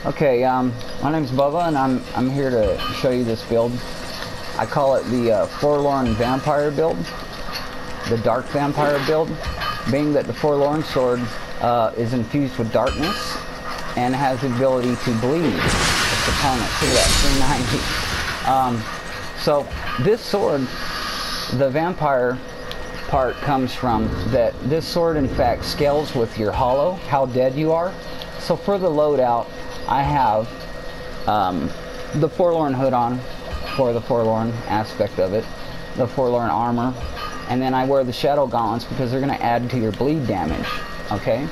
Okay, my name's Bubba, and I'm here to show you this build. I call it the forlorn vampire build, the dark vampire build, being that the forlorn sword is infused with darkness and has the ability to bleed its opponent. See that 390. So this sword, the vampire part comes from that this sword in fact scales with your hollow, how dead you are. So for the loadout, I have the forlorn hood on for the forlorn aspect of it, the forlorn armor, and then I wear the shadow gauntlets because they're going to add to your bleed damage, okay?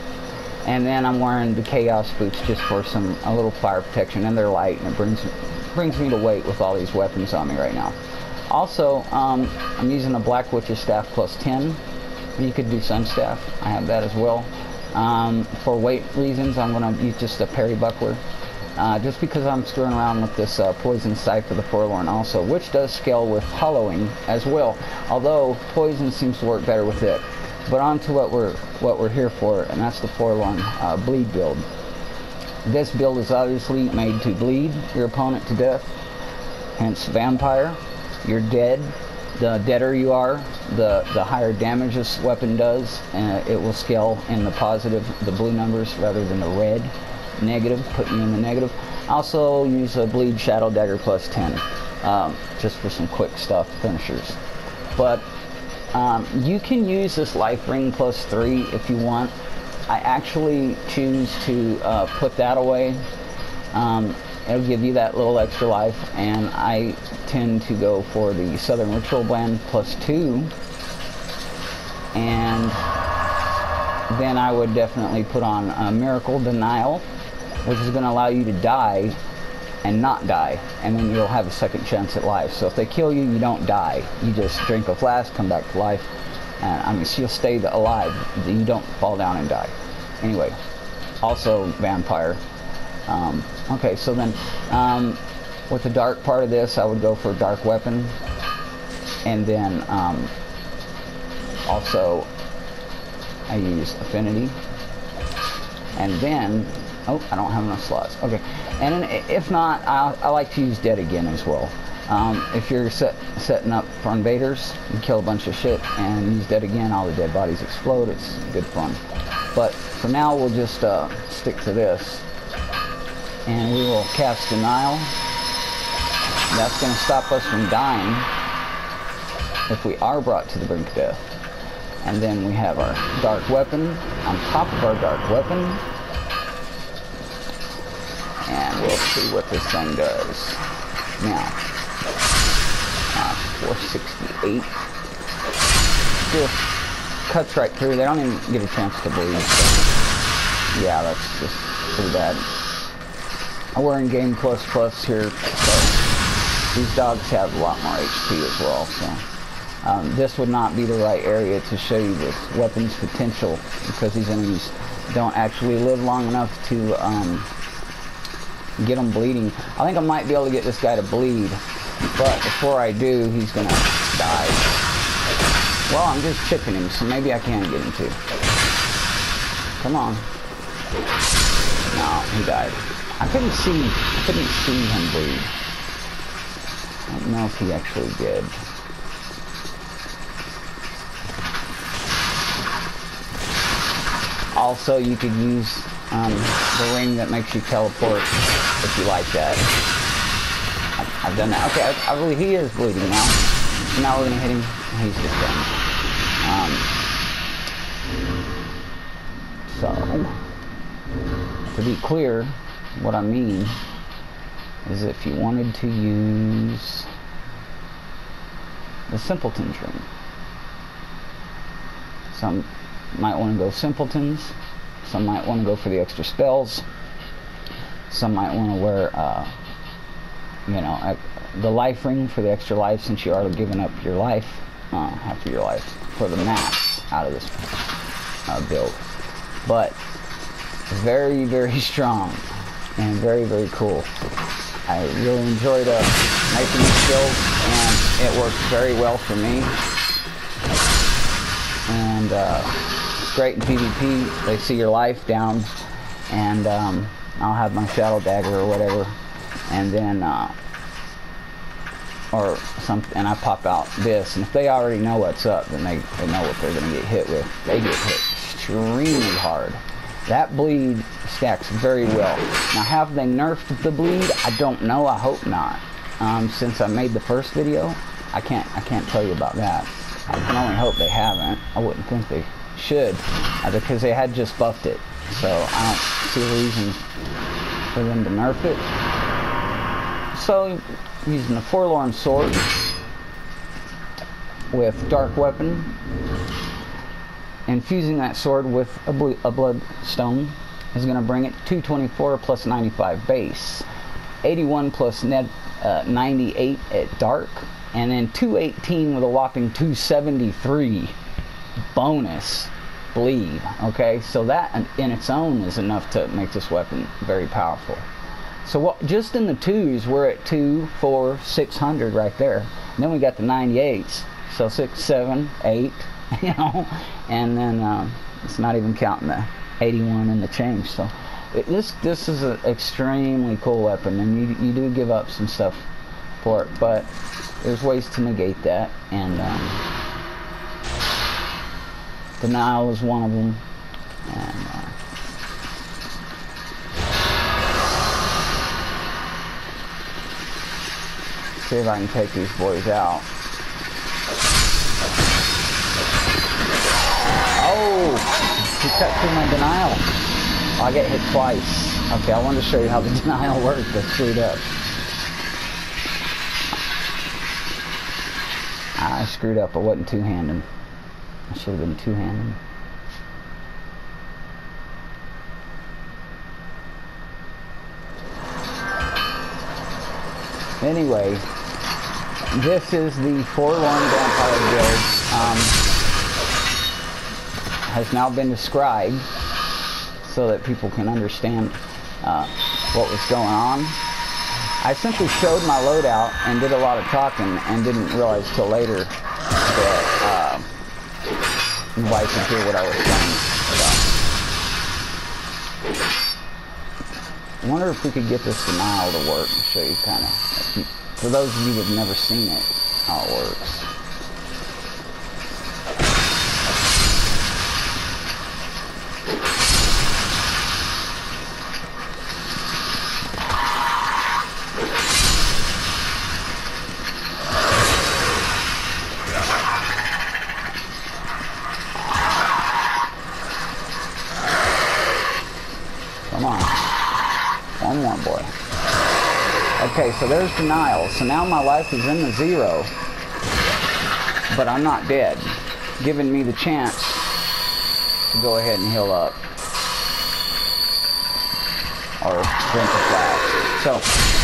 And then I'm wearing the chaos boots just for a little fire protection, and they're light, and it brings me to weight with all these weapons on me right now. Also, I'm using a black witch's staff plus 10. You could do sun staff. I have that as well. For weight reasons, I'm going to use just a parry buckler, just because I'm screwing around with this poison scythe for the forlorn also, which does scale with hollowing as well, although poison seems to work better with it. But on to what we're here for, and that's the forlorn bleed build. This build is obviously made to bleed your opponent to death, hence vampire. You're dead. The deader you are, the higher damage this weapon does, and it will scale in the positive, the blue numbers, rather than the red, negative, put you in the negative. I also use a bleed shadow dagger plus 10, just for some quick stuff, finishers. But you can use this life ring plus 3 if you want. I actually choose to put that away. It'll give you that little extra life, and I tend to go for the Southern Ritual Blend plus 2, and then I would definitely put on Miracle Denial, which is going to allow you to die and not die, and then you'll have a second chance at life. So if they kill you, you don't die. You just drink a flask, come back to life, and I mean, so you'll stay alive. You don't fall down and die. Anyway, also vampire. Okay, so then with the dark part of this, I would go for a dark weapon, and then also I use affinity, and then oh, I don't have enough slots. Okay, and then if not, I like to use dead again as well. If you're setting up for invaders, you kill a bunch of shit and use dead again, all the dead bodies explode. It's good fun. But for now, we'll just stick to this. And we will cast Denial. That's going to stop us from dying if we are brought to the brink of death. And then we have our dark weapon on top of our dark weapon. And we'll see what this thing does. Now, 468. Just cuts right through. They don't even get a chance to bleed. So yeah, that's just pretty bad. We're in game plus here, so these dogs have a lot more HP as well. So this would not be the right area to show you this weapon's potential, because these enemies don't actually live long enough to get them bleeding. I think I might be able to get this guy to bleed, but before I do, he's gonna die. Well, I'm just chipping him, so maybe I can get him to. Come on. No, he died. I couldn't see him bleed. I don't know if he actually did. Also, you could use the ring that makes you teleport if you like that. I've done that. Okay, I believe he is bleeding now. So now we're gonna hit him. He's just done. So, to be clear, what I mean is if you wanted to use the Simpleton's ring, some might want to go Simpletons, some might want to go for the extra spells, some might want to wear you know, the life ring for the extra life, since you are giving up your life, half of your life, for the max out of this build. But very, very strong and very, very cool. I really enjoyed making this build, and it works very well for me. And it's great in PvP. They see your life down, and I'll have my shadow dagger or whatever, and then or something, and I pop out this, and if they already know what's up, then they know what they're going to get hit with. They get hit extremely hard. That bleed stacks very well. Now, have they nerfed the bleed? I don't know. I hope not. Since I made the first video, I can't tell you about that. I can only hope they haven't. I wouldn't think they should, because they had just buffed it. So I don't see a reason for them to nerf it. So using a forlorn sword with dark weapon, infusing that sword with a bloodstone is going to bring it 224 plus 95 base, 81 plus 98 at dark, and then 218 with a whopping 273 bonus bleed. Okay, so that in its own is enough to make this weapon very powerful. So what, just in the 2s, we're at 2, 4, 600 right there. And then we got the 98s, so 6, 7, 8, you know, and then it's not even counting the 81 and the change. So this is an extremely cool weapon, and you do give up some stuff for it, but there's ways to negate that, and denial is one of them. And see if I can take these boys out. Oh, he cut through my denial. Oh, I get hit twice. Okay, I wanted to show you how the denial worked. I screwed up. I screwed up. I wasn't two-handed. I should have been two-handed. Anyway, this is the forlorn vampire build. Has now been described so that people can understand what was going on. I simply showed my loadout and did a lot of talking and didn't realize till later that nobody could hear what I was saying. So, I wonder if we could get this denial to work and show you kind of, for those of you that have never seen it, how it works. Come on. One more, boy. Okay, so there's denial. So now my life is in the 0, but I'm not dead, giving me the chance to go ahead and heal up. Or drink a flash. So,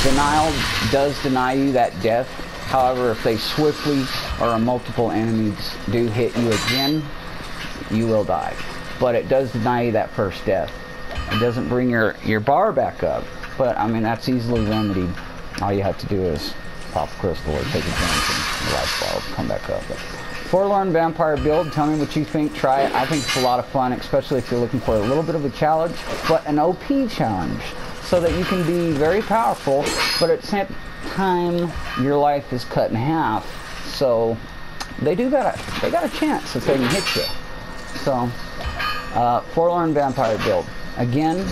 denial does deny you that death. However, if they swiftly or multiple enemies do hit you again, you will die. But it does deny you that first death. It doesn't bring your bar back up, but I mean that's easily remedied. All you have to do is pop a crystal or take a drink and the life bar will come back up. But forlorn vampire build, tell me what you think. Try it. I think it's a lot of fun, especially if you're looking for a little bit of a challenge, but an OP challenge, so that you can be very powerful, but at the same time your life is cut in half. So they got a chance if they can hit you. So forlorn vampire build. Again,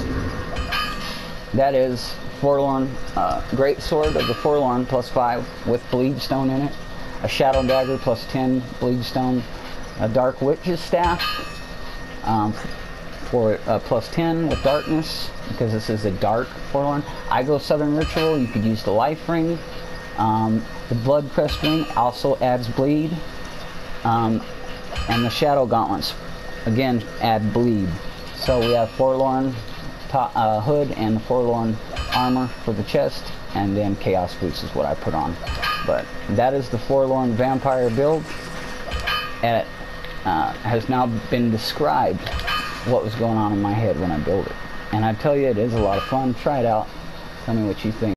that is forlorn, great sword of the forlorn +5 with bleed stone in it, a shadow dagger +10 bleed stone, a dark witch's staff for +10 with darkness, because this is a dark forlorn. I go southern ritual. You could use the life ring. The blood crest ring also adds bleed, and the shadow gauntlets again add bleed. So we have forlorn hood and the forlorn armor for the chest, and then chaos boots is what I put on. But that is the forlorn vampire build, and it has now been described what was going on in my head when I built it. And I tell you, it is a lot of fun. Try it out. Tell me what you think.